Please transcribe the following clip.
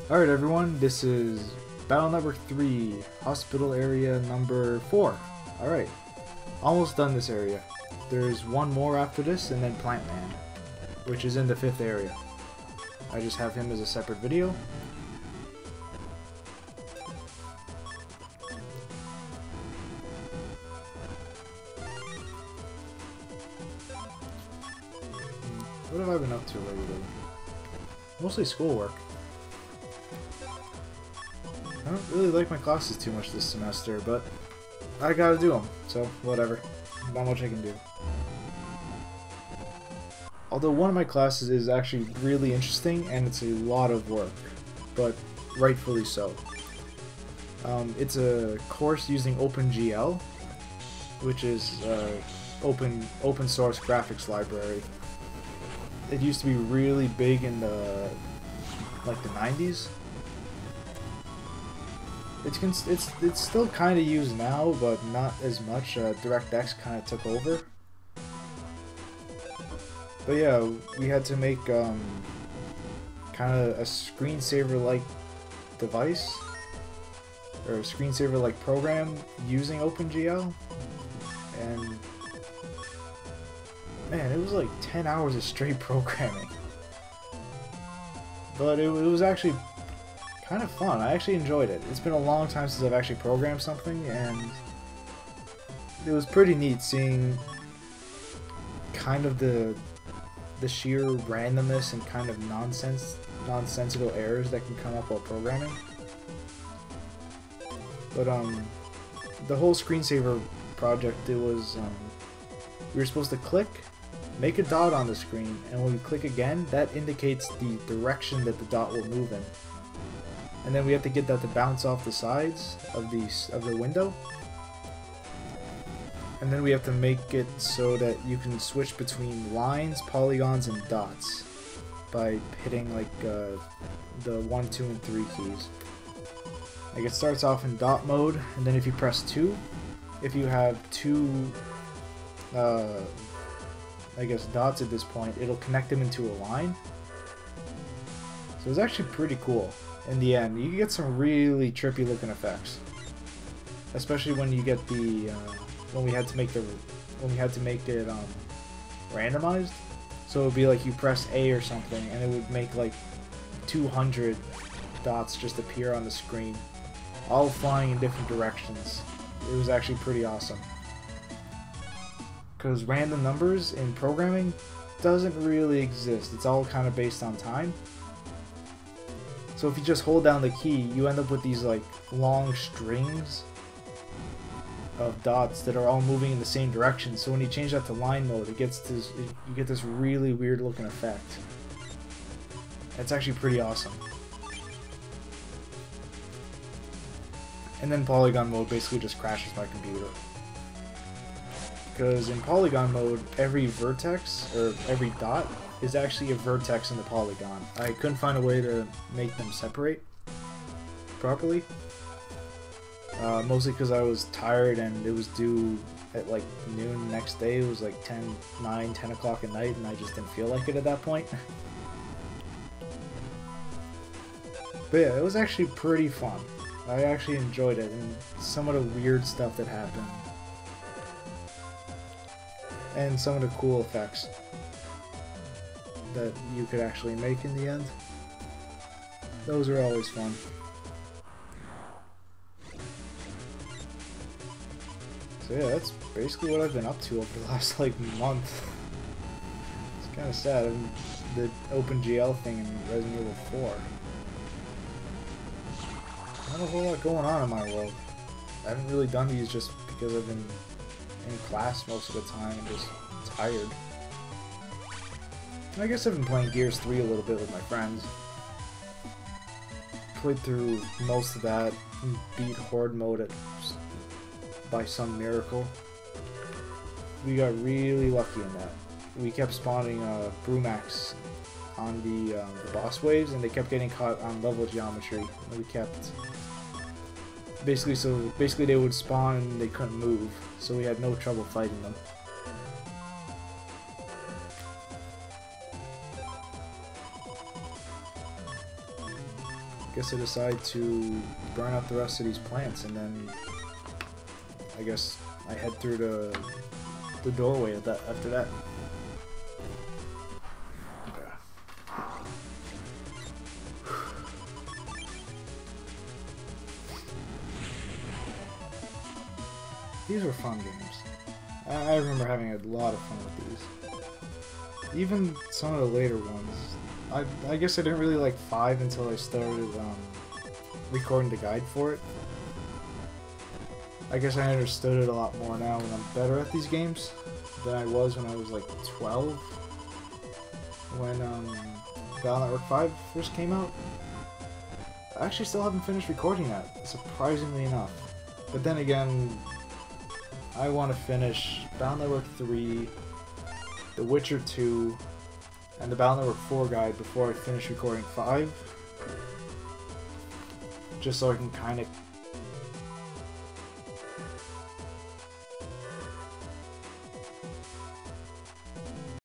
Alright everyone, this is battle number 3, hospital area number 4. Alright, almost done this area. There's one more after this and then Plant Man, which is in the 5th area. I just have him as a separate video. What have I been up to lately? Mostly schoolwork. I don't really like my classes too much this semester, but I gotta do them, so whatever. Not much I can do. Although one of my classes is actually really interesting and it's a lot of work, but rightfully so. It's a course using OpenGL, which is open source graphics library. It used to be really big in the 90s. It's still kind of used now, but not as much. DirectX kind of took over. But yeah, we had to make kind of a screensaver-like device, or a screensaver-like program using OpenGL, and man, it was like 10 hours of straight programming. But it was actually kind of fun. I actually enjoyed it. It's been a long time since I've actually programmed something, and it was pretty neat seeing kind of the sheer randomness and kind of nonsensical errors that can come up while programming. But the whole screensaver project, it was we were supposed to click, make a dot on the screen, and when we click again, that indicates the direction that the dot will move in. And then we have to get that to bounce off the sides of the window. And then we have to make it so that you can switch between lines, polygons, and dots by hitting like the 1, 2, and 3 keys. Like it starts off in dot mode, and then if you press 2, if you have 2 I guess dots at this point, it'll connect them into a line. So it's actually pretty cool. In the end, you can get some really trippy looking effects, especially when you get the when we had to make it randomized. So it would be like you press A or something, and it would make like 200 dots just appear on the screen, all flying in different directions. It was actually pretty awesome. Because random numbers in programming doesn't really exist. It's all kind of based on time. So if you just hold down the key, you end up with these like long strings of dots that are all moving in the same direction. So when you change that to line mode, you get this really weird looking effect. It's actually pretty awesome. And then polygon mode basically just crashes my computer. Because in polygon mode, every vertex, or every dot, is actually a vertex in the polygon. I couldn't find a way to make them separate properly. Mostly because I was tired and it was due at like noon the next day. It was like 10 o'clock at night, and I just didn't feel like it at that point. But yeah, it was actually pretty fun. I actually enjoyed it, and some of the weird stuff that happened. And some of the cool effects that you could actually make in the end. Those are always fun. So yeah, that's basically what I've been up to over the last like month. It's kind of sad. I mean, the OpenGL thing in Resident Evil 4. Not a whole lot going on in my world. I haven't really done these just because I've been in class most of the time and just tired. I guess I've been playing Gears 3 a little bit with my friends. Played through most of that and beat Horde mode by some miracle. We got really lucky in that. We kept spawning Brumax on the boss waves, and they kept getting caught on level geometry. And we kept basically they would spawn and they couldn't move, so we had no trouble fighting them. guess I decide to burn out the rest of these plants, and then I guess I head through the doorway after that. Okay. These were fun games. I remember having a lot of fun with these. Even some of the later ones. I guess I didn't really like 5 until I started recording the guide for it. I guess I understood it a lot more now when I'm better at these games than I was when I was like 12. When Battle Network 5 first came out. I actually still haven't finished recording that, surprisingly enough. But then again, I want to finish Battle Network 3, The Witcher 2, and the Battle Network 4 guide before I finish recording 5. Just so I can kind of